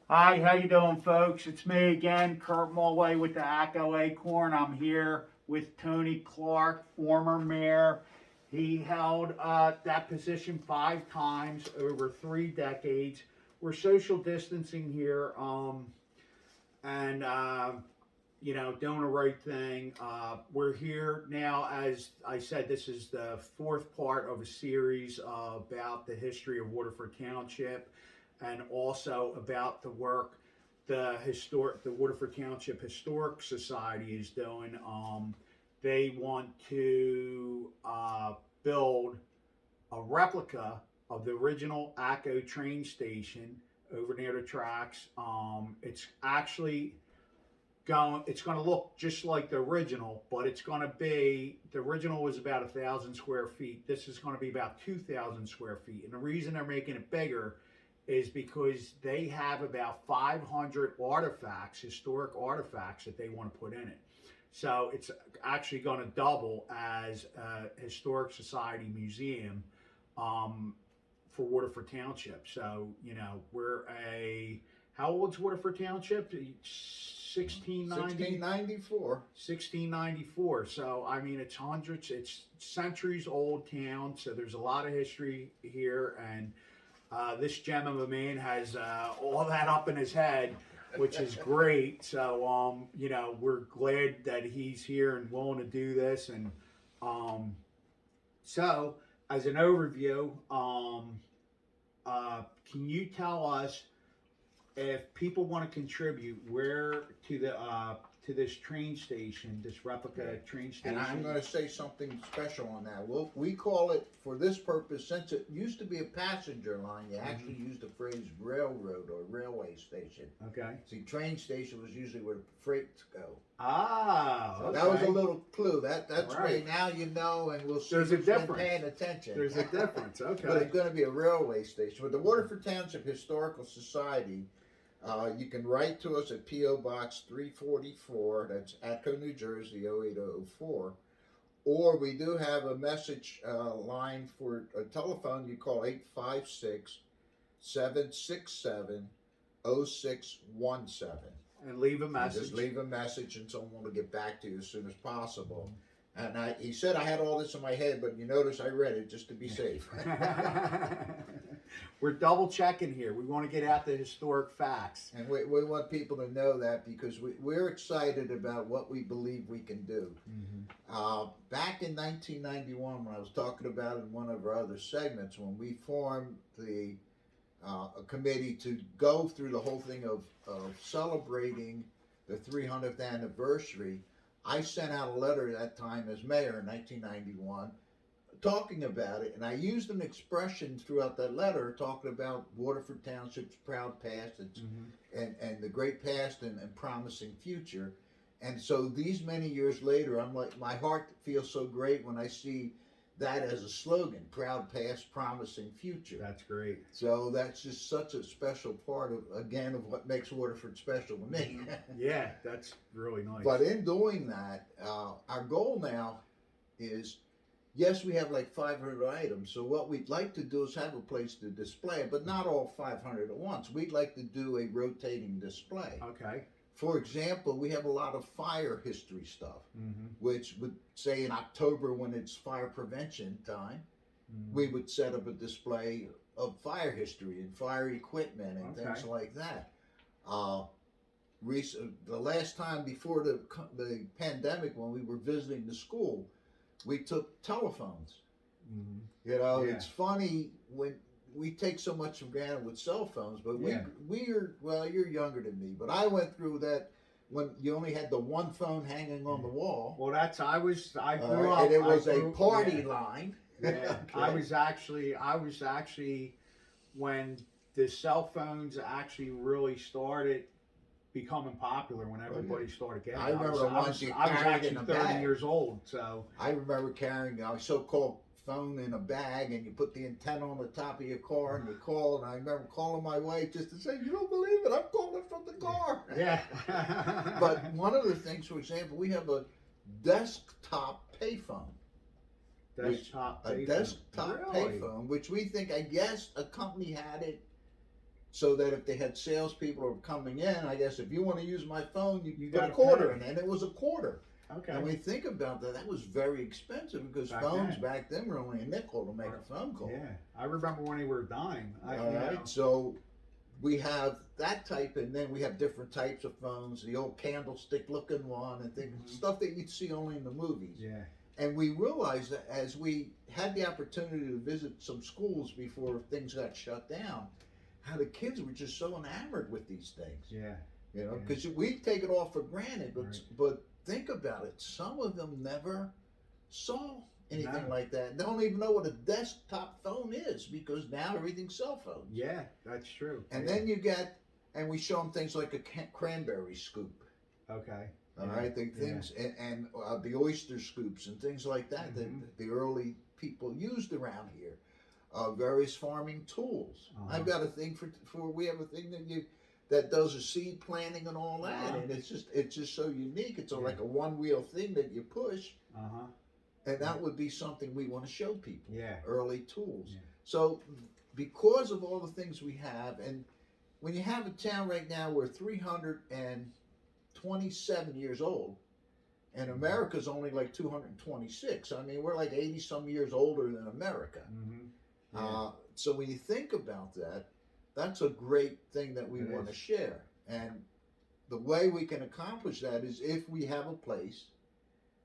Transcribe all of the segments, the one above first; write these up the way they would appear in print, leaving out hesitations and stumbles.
Hi, how you doing, folks? It's me again, Kurt Mulway with the Atco Acorn. I'm here with Tony Clark, former mayor. He held that position 5 times over 3 decades. We're social distancing here, and doing the right thing. We're here now, as I said, this is the fourth part of a series about the history of Waterford Township, and also about the work the Waterford Township Historic Society is doing. They want to build a replica of the original Atco train station over near the tracks. It's going to look just like the original, but the original was about 1,000 square feet. This is going to be about 2,000 square feet. And the reason they're making it bigger is because they have about 500 artifacts, historic artifacts, that they want to put in it. So it's actually going to double as a historic society museum for Waterford Township. So, how old's Waterford Township? 1694. 1694. So, I mean, it's centuries old town. So there's a lot of history here. And this gem of a man has all that up in his head, which is great. So, we're glad that he's here and willing to do this. And so, as an overview, can you tell us, if people want to contribute, where to this train station, this replica train station? And I'm going to say something special on that. We call it, for this purpose, since it used to be a passenger line, you actually used the phrase railroad or railway station. Okay. See, train station was usually where freights go. Ah, so okay. that was a little clue. That's right. Right now you know, and we'll see There's a who's been difference. paying attention. There's a difference. Okay. But it's going to be a railway station. With the Waterford Township Historical Society, you can write to us at P.O. Box 344, that's Atco, New Jersey, 08004. Or we do have a message line for a telephone. You call 856-767-0617. And leave a message. Just leave a message and someone will get back to you as soon as possible. And he said I had all this in my head, but you notice I read it just to be safe. We're double checking here. We want to get out the historic facts. And we want people to know that, because we're excited about what we believe we can do. Mm-hmm. Back in 1991, when I was talking about in one of our other segments, when we formed a committee to go through the whole thing of celebrating the 300th anniversary, I sent out a letter at that time as mayor in 1991 talking about it, and I used an expression throughout that letter talking about Waterford Township's proud past and the great past and promising future. And so these many years later, I'm like, my heart feels so great when I see that as a slogan: proud past, promising future. That's great. So that's just such a special part of what makes Waterford special to me. Yeah, that's really nice. But in doing that, our goal now is, yes, we have like 500 items. So what we'd like to do is have a place to display it, but not all 500 at once. We'd like to do a rotating display. Okay. For example, we have a lot of fire history stuff, which would say in October, when it's fire prevention time, we would set up a display of fire history and fire equipment and things like that. The last time before the pandemic, when we were visiting the school, we took telephones. It's funny when we take so much for granted with cell phones, but you're younger than me, but I went through that when you only had the one phone hanging on the wall. Well, I grew up, and it was a party line. Yeah. I was actually when the cell phones actually really started becoming popular, when everybody started getting. I remember I was actually 30 years old, so I remember carrying a so-called phone in a bag, and you put the antenna on the top of your car and you call. And I remember calling my wife just to say, "You don't believe it, I'm calling from the car." Yeah. But one of the things, for example, we have a desktop payphone. Desktop payphone, which we think, I guess, a company had it so that if they had salespeople who were coming in, I guess if you want to use my phone, you put a gotta quarter pay. in, and it was a quarter. Okay. And when you think about that, that was very expensive because Back phones then. back then were only a nickel to make a phone call. Yeah, I remember when they were a dime. All right, so we have that type, and then we have different types of phones, the old candlestick looking one, and things, stuff that you'd see only in the movies. Yeah. And we realized that as we had the opportunity to visit some schools before things got shut down, how the kids were just so enamored with these things. Yeah. You know, because we take it all for granted, Right. but think about it. Some of them never saw anything No. like that. They don't even know what a desktop phone is because now everything's cell phones. Yeah, that's true. And then you get, and we show them things like a cranberry scoop. Okay. All right, the things and the oyster scoops and things like that that the early people used around here. Various farming tools. I've got a thing for we have a thing that does a seed planting and all that, and it's just so unique. It's like a one wheel thing that you push, and that would be something we want to show people. Yeah. Early tools. Yeah. So because of all the things we have, and when you have a town right now, we're 327 years old, and America's only like 226. I mean, we're like 80 some years older than America. So when you think about that, that's a great thing that we want to share. And the way we can accomplish that is if we have a place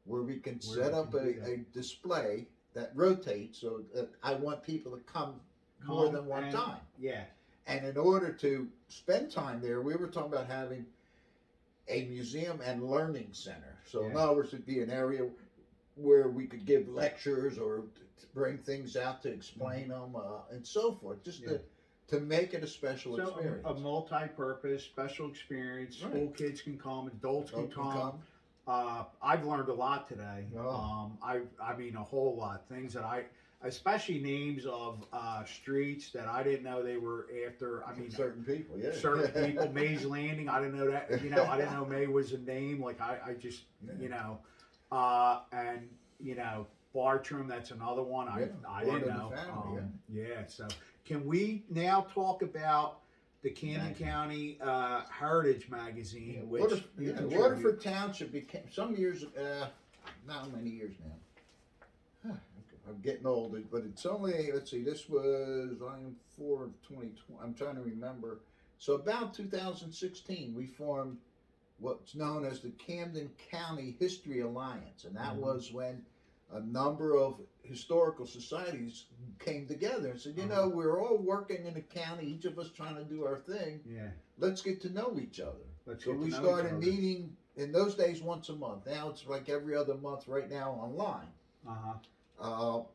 where we can set up a display that rotates, so that I want people to come more than one time. Yeah. And in order to spend time there, we were talking about having a museum and learning center. So in other words, it'd be an area where we could give lectures or bring things out to explain them and so forth, just to make it a special experience. A multi-purpose, special experience. School kids can come, adults can come. I've learned a lot today. I mean, a whole lot. Things that especially names of streets that I didn't know they were after. I mean, certain people, certain people. May's Landing. I didn't know that. You know, I didn't know May was a name. Like I just, you know, and you know, Bartram. That's another one. I didn't know. So can we now talk about the Camden County Heritage Magazine, which Waterford Township became some years, not many years now. I'm getting old, but it's only, let's see, this was volume 4 of 2020. I'm trying to remember. So about 2016, we formed what's known as the Camden County History Alliance, and that was when a number of historical societies came together and said, you know, we're all working in the county, each of us trying to do our thing. Let's get to know each other. So we started meeting in those days once a month. Now it's like every other month right now online.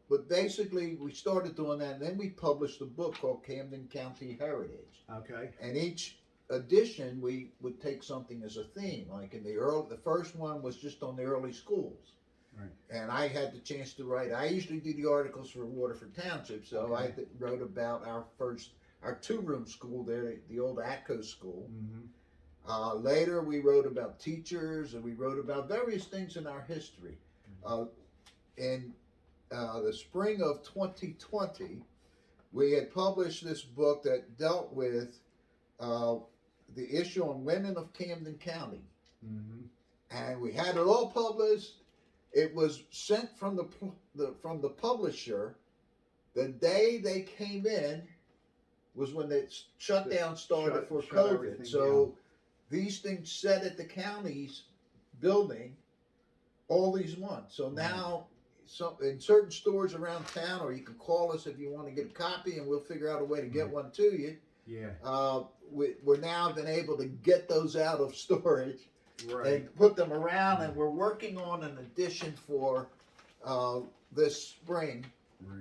But basically, we started doing that, and then we published a book called Camden County Heritage. Okay. And each edition, we would take something as a theme. Like in the first one was just on the early schools. Right. And I had the chance to write. I usually do the articles for Waterford Township, so I wrote about our two-room school there, the old Atco school. Later, we wrote about teachers, and we wrote about various things in our history. In the spring of 2020, we had published this book that dealt with the issue on women of Camden County. And we had it all published. It was sent from the publisher. The day they came in was when the shutdown started for COVID. So these things sat at the county's building all these months. So now, in certain stores around town, or you can call us if you want to get a copy, and we'll figure out a way to get one to you. We're now been able to get those out of storage. And put them around, and we're working on an edition for this spring,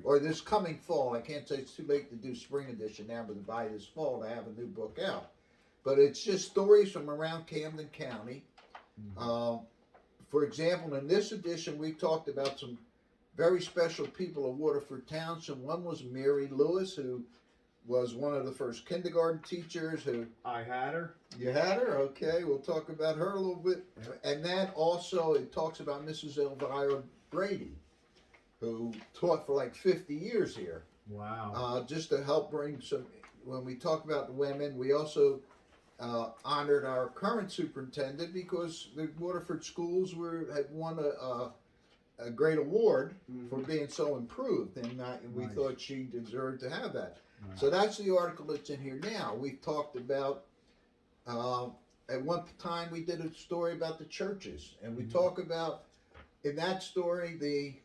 or this coming fall. I can't say it's too late to do spring edition now, but by this fall to have a new book out. But it's just stories from around Camden County. For example, in this edition, we talked about some very special people of Waterford Township. One was Mary Lewis, who was one of the first kindergarten teachers who... I had her. You had her? Okay, we'll talk about her a little bit. And then also it talks about Mrs. Elvira Brady, who taught for like 50 years here. Wow. Just to help bring some when we talk about the women, we also honored our current superintendent because the Waterford schools had won a great award for being so improved, and we Nice. thought she deserved to have that. Nice. So that's the article that's in here now. We've talked about, at one time we did a story about the churches, and we talk about, in that story, the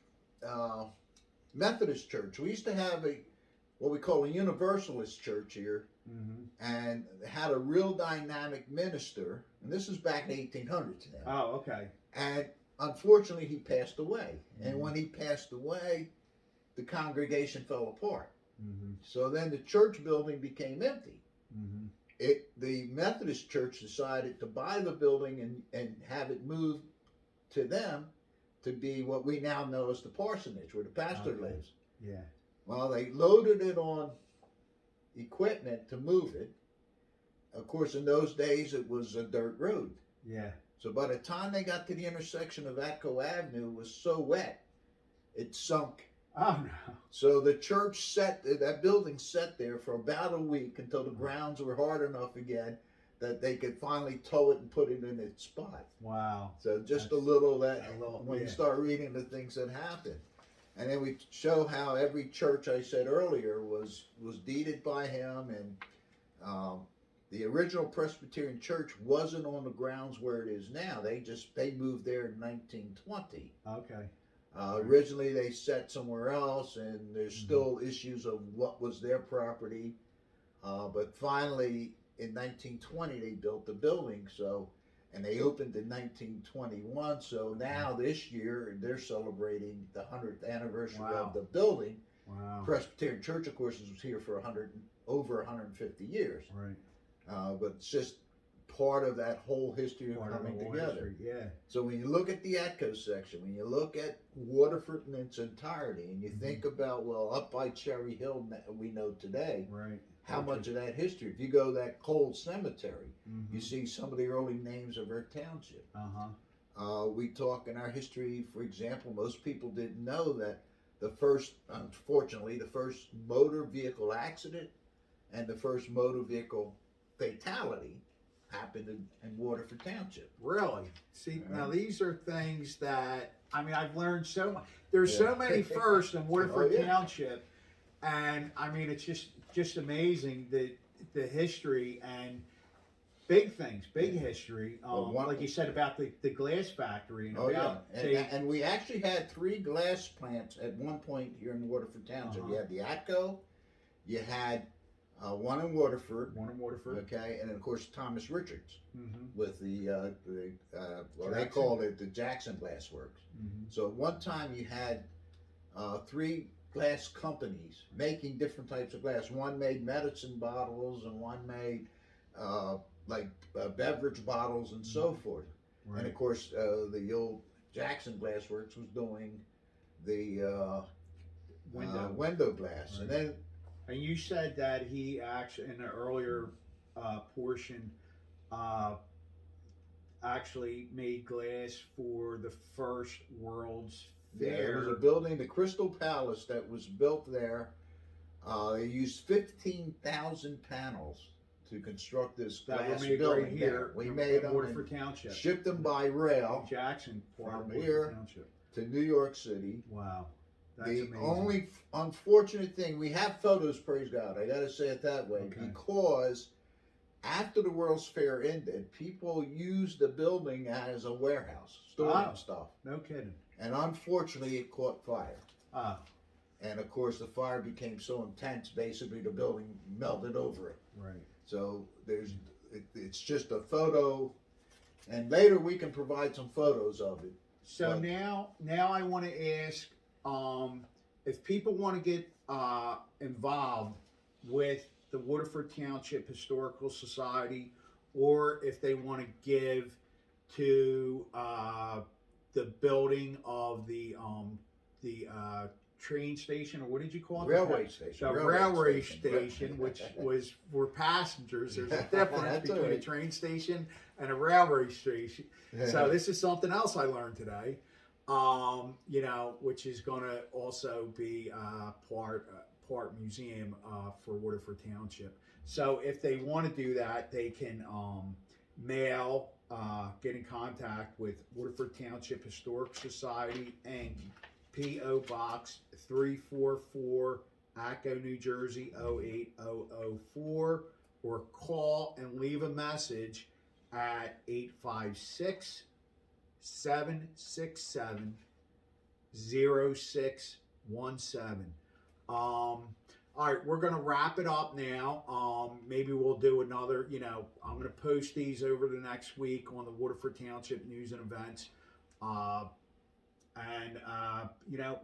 Methodist Church. We used to have what we call a Universalist church here, and had a real dynamic minister, and this is back in the 1800s now. Oh, okay. And unfortunately, he passed away. And when he passed away, the congregation fell apart. So then the church building became empty. The Methodist Church decided to buy the building and have it moved to them to be what we now know as the parsonage, where the pastor lives. Yeah. Well, they loaded it on equipment to move it. Of course, in those days, it was a dirt road. Yeah. So by the time they got to the intersection of Atco Avenue, it was so wet, it sunk. Oh, no. So the church that building sat there for about a week until the grounds were hard enough again that they could finally tow it and put it in its spot. Wow. So just That's a little when you yeah. start reading the things that happened. And then we show how every church, I said earlier, was deeded by him, and the original Presbyterian Church wasn't on the grounds where it is now. They moved there in 1920. Okay. Originally they set somewhere else, and there's still issues of what was their property. But finally, in 1920, they built the building. And they opened in 1921. So now this year they're celebrating the 100th anniversary of the building. Wow. Presbyterian Church, of course, was here for over 150 years. Right. But it's just part of that whole history of coming together. History. Yeah. So when you look at the Atco section, when you look at Waterford in its entirety, and you think about, well, up by Cherry Hill, we know today, Right. how much of that history. If you go to that Cold Cemetery, you see some of the early names of our township. We talk in our history, for example, most people didn't know that unfortunately, the first motor vehicle accident and the first motor vehicle fatality happened in Waterford Township. Really? See, Right. now these are things that, I mean, I've learned so much. There's so many firsts in Waterford Township, and I mean, it's just amazing the history and big things, big history. Like you said about the glass factory. And we actually had 3 glass plants at one point here in Waterford Township. You had the Atco, you had one in Waterford. Okay, and then of course Thomas Richards with they called it the Jackson Glass Works. So at one time you had 3 glass companies making different types of glass. One made medicine bottles, and one made beverage bottles and so forth. Right. And of course, the old Jackson Glass Works was doing the window glass, Right. And you said that he actually, in the earlier portion, actually made glass for the first World's Fair. Yeah, there was a building, the Crystal Palace, that was built there. They used 15,000 panels to construct this glass building. Right here, we made them Waterford Township. Shipped them by rail Jackson from here Township to New York City. Wow. That's the amazing. only unfortunate thing, we have photos, praise God, I gotta say it that way, because after the World's Fair ended, people used the building as a warehouse, storing stuff. No kidding. And unfortunately, it caught fire. Ah. And of course, the fire became so intense, basically the building melted over it. Right. So it's just a photo, and later we can provide some photos of it. So now I want to ask, if people want to get involved with the Waterford Township Historical Society, or if they want to give to the building of the train station, or what did you call it? Railway station. The railway station, which was for passengers. There's a difference between a train station and a railway station. So this is something else I learned today. Which is going to also be part museum for Waterford Township. So if they want to do that, they can mail, get in contact with Waterford Township Historic Society, Inc., P.O. Box 344, Atco, New Jersey 08004, or call and leave a message at 856 767 0617. All right, we're going to wrap it up now. Maybe we'll do another, I'm going to post these over the next week on the Waterford Township News and Events.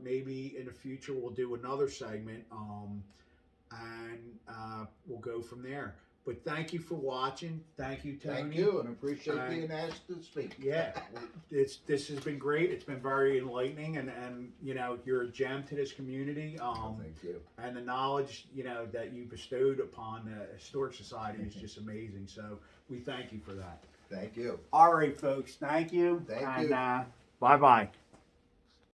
Maybe in the future we'll do another segment, and we'll go from there. But thank you for watching. Thank you, Tony. Thank you, and appreciate being asked to speak. Yeah, this has been great. It's been very enlightening, and you're a gem to this community. Thank you. And the knowledge that you bestowed upon the Historic Society is just amazing. So we thank you for that. Thank you. All right, folks. Thank you. Thank and, you. Bye bye.